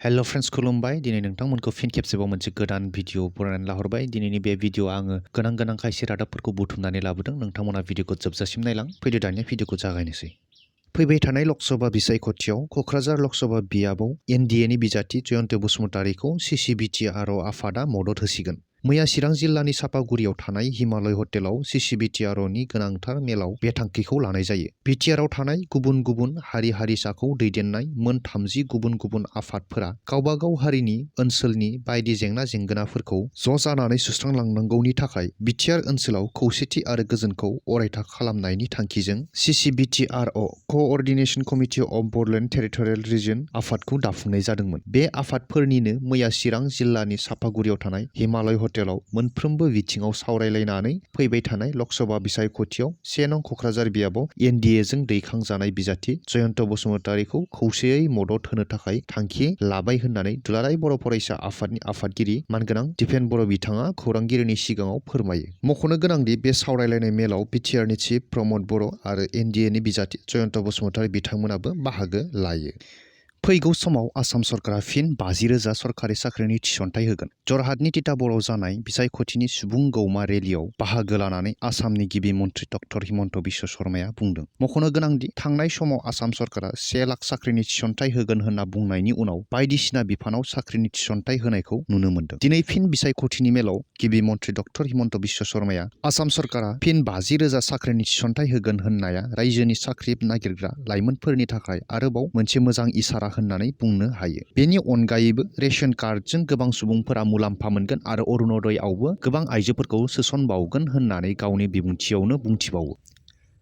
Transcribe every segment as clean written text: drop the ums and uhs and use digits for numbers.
Hello friends खुलुमबाय दिनै नोंथांमोनखौ फिन खेबसेबाव मोनसे गोदान भिडिअ बरायनानै लाहरबाय दिनैनि बे भिडिअ आङो गोनां खायसे रादाबफोरखौ बुथुमनानै लाबोदों नोंथांमोना भिडिअखौ जोबजासिम नायलां फैदो दानिया भिडिअखौ जागायनोसै फैबाय थानाय लकसभा बिसायख'थियाव क'क्राझार लकसभा बियाबाव एनडिएनि बिजाथि जयन्त बसुमतारीखौ सिसिबिटि आर आफादा मदद होसिगोन मैया चिरां जिल्लानि सापागुरियाव थानाय हिमालय हटेलाव सिसिबिटि आरनि गोनांथार मेलाव बे थांखिखौ लानाय जायो बिटिआरआव थानाय गुबुन गुबुन हारि हारिसाखौ दैदेननाय मोन 30 गुबुन गुबुन आफादफोरा गावबागाव हारिनि ओनसोलनि बायदि जेंना जेंगोनाफोरखौ ज' जानानै सुस्रांलांनांगौनि थाखाय बिटिआर ओनसोलाव खौसेथि आरो गोजोनखौ अरायथा खालामनायनि थांखिजों सिसिबिटिआरअ coordination committee of Bodoland territorial region आफादखौ दाफुंनाय जादोंमोन बे आफादफोरनिनो मैया चिरां जिल्लानि सापागुरियाव थानाय हिमालय हटेलाव मोनफ्रोमबो बिथिङाव सावरायलायनानै फैबाय थानाय लकसभा बिसायख'थियाव 1 नं क'क्राझार बियाबाव एनडिएजों दैखांजानाय बिजाथि जयन्त बसुमतारीखौ खौसेयै मदद होनो थाखाय थांखि लाबाय होननानै दुलाराय बर' फरायसा आफादनि आफादगिरि मानगोनां दिपेन बर' बिथाङा खौरांगिरिनि सिगाङाव फोरमायो मख'नो गोनांदि बे सावरायलायनाय मेलाव बिटिआरनि चिफ प्रमद बर' आरो एनडिएनि बिजाथि जयन्त बसुमतारी बिथांमोनाबो बाहागो लायो फैगौ समाव आसाम सरकारा फिन 50,000 सरकारि साख्रिनि थिसनथाइ होगोन जरहाटनि तिताबराव जानाय बिसायख'थिनि सुबुं गौमा रेलियाव बाहागो लानानै आसामनि गिबि मन्थ्रि डक्टर हिमन्त बिश्व शर्माया बुंदों मख'नो गोनांदि थांनाय समाव आसाम सरकारा 1 लाख साख्रिनि थिसनथाइ होगोन होनना बुंनायनि उनाव बायदिसिना बिफानाव साख्रिनि थिसनथाइ होनायखौ नुनो मोन्दों दिनै फिन बिसायख'थिनि मेलाव गिबि मन्थ्रि डक्टर हिमन्त बिश्व शर्माया आसाम सरकारा फिन 50,000 साख्रिनि थिसनथाइ होगोन होननाया रायजोनि साख्रि नागिरग्रा लाइमोनफोरनि थाखाय आरोबाव मोनसे मोजां इसारा होननानै बुंनो हायो बेनि अनगायैबो रेशन कार्डजों गोबां सुबुंफोरा मुलाम्फा मोनगोन आरो अरुणोदयआवबो गोबां आइजोफोरखौ सोसनबावगोन होननानै गावनि बिबुंथियावनो बुंथिबावो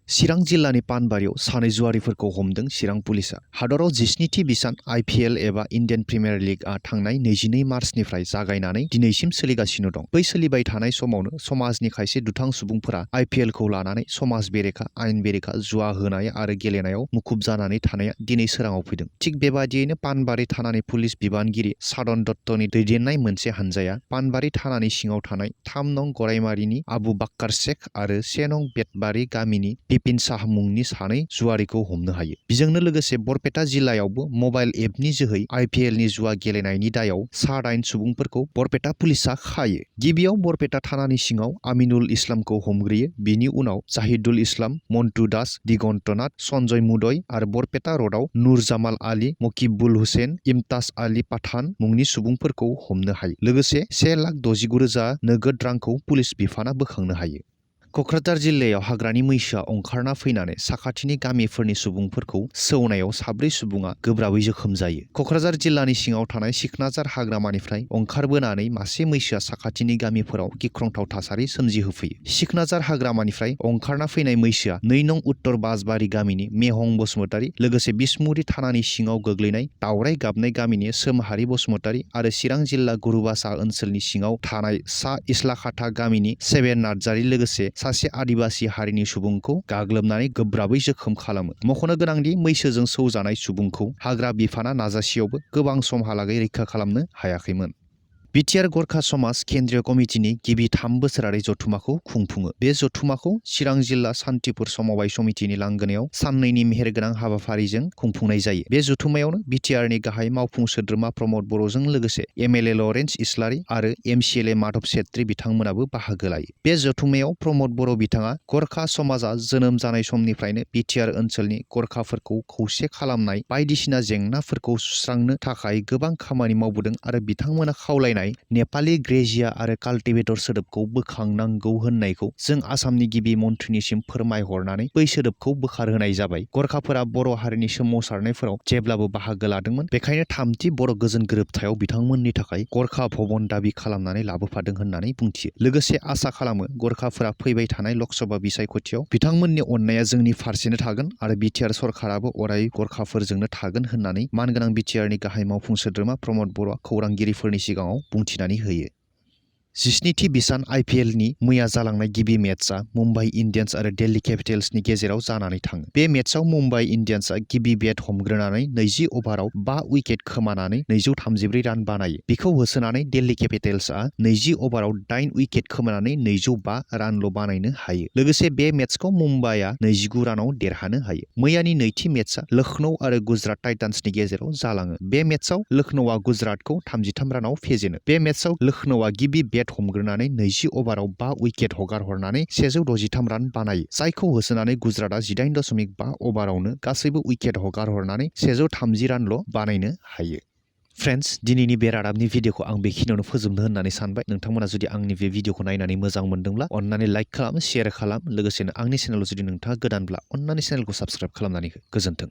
चिरां जिल्लानि पानबारियाव सानै जुवारिफोरखौ हमदों चिरां पुलिसा हादराव 17थि बिसान आइपिएल एबा इन्डियान प्रिमियार लीगआ थांनाय 22 मार्चनिफ्राय जागायनानै दिनैसिम सोलिगासिनो दं बै सोलिबाय थानाय समावनो समाजनि खायसे दुथां सुबुंफोरा आइपिएलखौ लानानै समाज बेरेखा आयेन बेरेखा जुवा होनाय आरो गेलेनायाव मुखुब जानानै थानाया दिनै सोराङाव फैदों थिग बेबादियैनो पानबारि थानानि पुलिस बिबानगिरि सादन दत्तनि दैदेननाय मोनसे हानजाया पानबारि थानानि सिङाव थानाय 3 नं गरायमारिनि आबु बाक्कार शेख आरो 1 नं बेतबारि गामिनि बिपिन साहा मुंनि सानै जुवारिखौ हमनो हायो बेजोंनो लोगोसे बरपेटा जिल्लायावबो मबाइल एपनि जोहै आइपिएलनि जुवा गेलेनायनि दायाव 7 सुबुंफोरखौ बरपेटा पुलिसा खायो गिबियाव बरपेटा थानानि सिङाव आमिनुल इस्लामखौ हमग्रोयो बिनि उनाव जाहिदुल इस्लाम मन्टु दास दिगन्तनाथ सन्जय मुदय आरो बरपेटा रडआव नुर जामाल आली मकिबुल हुसेन इम्ताज आली पाठान मुंनि सुबुंफोरखौ हमनो हायो लोगोसे 1,69,000 नोगोद रांखौ पुलिस बिफाना बोखांनो हायो क'क्राझार जिल्लायाव हाग्रानि मैसोआ ओंखारना फैनानै साखाथिनि गामिफोरनि सुबुंफोरखौ सौनायाव 4 सुबुङा गोब्राबै जोखोम जायो क'क्राझार जिल्लानि सिङाव थानाय सिखनाजार हाग्रामानिफ्राय ओंखारबोनानै मासे मैसोआ साखाथिनि गामिफोराव गिख्रंथाव थासारि सोमजिहोफैयो सिखनाजार हाग्रामानिफ्राय ओंखारना फैनाय मैसोआ 2 नं उत्तर बासबारि गामिनि मेहं बसुमतारी लोगोसे बिसमुरि थानानि सिङाव गोग्लैनाय दावराय गाबनाय गामिनि सोमहारि बसुमतारी आरो चिरां जिल्ला गुरुबासा ओनसोलनि सिङाव थानाय सा इस्लाखाथा गामिनि सेबेन नार्जारी लोगोसे सासे आदिबासी हारिनि सुबुंखौ गाग्लोबनानै गोब्राबै जोखोम खालामो मख'नो गोनांदि मैसोजों सौजानाय सुबुंखौ हाग्रा बिफाना नाजासेयावबो गोबां समहालागै रैखा खालामनो हायाखैमोन बिटिआर गरखा समाज केन्द्रीय कमिटिनि गिबि 3 बोसोरारि जथुमाखौ खुंफुङो बे जथुमाखौ चिरां जिल्ला सान्तिपुर समबाय समितिनि लांगोनायाव साननैनि मेहेरगोनां हाबाफारिजों खुंफुंनाय जायो बे जथुमायावनो बिटिआरनि गाहाय मावफुं सोद्रोमा प्रमद बर'जों लोगोसे एमएलए लरेन्स इस्लारि आरो एमसिएलए माधब सेत्री बिथांमोनाबो बाहागो लायो बे जथुमायाव प्रमद बर' बिथाङा गरखा समाजा जोनोम जानाय समनिफ्रायनो बिटिआर ओनसोलनि गरखाफोरखौ खौसे खालामनाय बायदिसिना जेंनाफोरखौ सुस्रांनो थाखाय गोबां खामानि मावबोदों आरो बिथांमोना खावलायनाय नेपाली ग्रेजिया आरो काल्टिवेटर सोदोबखौ बोखांनांगौ होननायखौ जों आसामनि गिबि मन्थ्रिनिसिम फोरमायहरनानै बै सोदोबखौ बोखारहोनाय जाबाय गरखाफोरा बर' हारिनि सोमावसारनायफोराव जेब्लाबो बाहागो लादोंमोन बेखायनो 3थि बर' गोजोन गोरोबथायाव बिथांमोननि थाखाय गरखा भवन दाबि खालामनानै लाबोफादों होननानै बुंथियो लोगोसे आसा खालामो गरखाफोरा फैबाय थानाय लकसभा बिसायख'थियाव बिथांमोननि अननाया जोंनि फारसेनो थागोन आरो बिटिआर सरकाराबो अराय गरखाफोरजोंनो थागोन होननानै मानगोनां बिटिआरनि गाहाय मावफुं सोद्रोमा प्रमद बर'आ खौरांगिरिफोरनि सिगाङाव बुंथिनानै होयो 17थि बिसान IPLनि मैया जालांनाय गिबि मेचआ मुम्बाइ इन्डियान्स आरो दिल्ली केपिटेल्सनि गेजेराव जानानै थाङो। बे मेचआव मुम्बाइ इन्डियान्सआ गिबि बेट हमग्रोनानै 20 अभाराव 5 उइकेट खोमानानै 234 रान बानायो। बेखौ होसोनानै दिल्ली केपिटेल्सआ 20 अभाराव 8 उइकेट खोमानानै 205 रानल' बानायनो हायो। लोगोसे बे मेचखौ मुम्बाइआ 29 रानाव देरहानो हायो। मैयानि नैथि मेचआ लखनऊ आरो गुजरात टाइटान्सनि गेजेराव जालाङो। बे मेचआव लखनऊआ गुजरातखौ 33 रानाव फेजेनो। बे मेचआव लखनऊआ गिबि बेट हमग्रोनानै 20 अभाराव 5 उइकेट हगारहरनानै 163 रान बानायो। जायखौ होसोनानै गुजरातआ 18.5 अभारावनो गासैबो उइकेट हगारहरनानै 130 रानल' बानायनो हायो। फ्रेन्ड्स, दिनैनि बे रादाबनि भिडिअखौ आं बेखिनियावनो फोजोबनो होननानै सानबाय। नोंथांमोना जुदि आंनि बे भिडिअखौ नायनानै मोजां मोनदोंब्ला अननानै लाइक खालाम, शेयार खालाम। लोगोसेनो आंनि चेनेलाव जुदि नोंथाङा गोदानब्ला अननानै चेनेलखौ साबस्क्राइब खालामनानै हो। गोजोन्थों।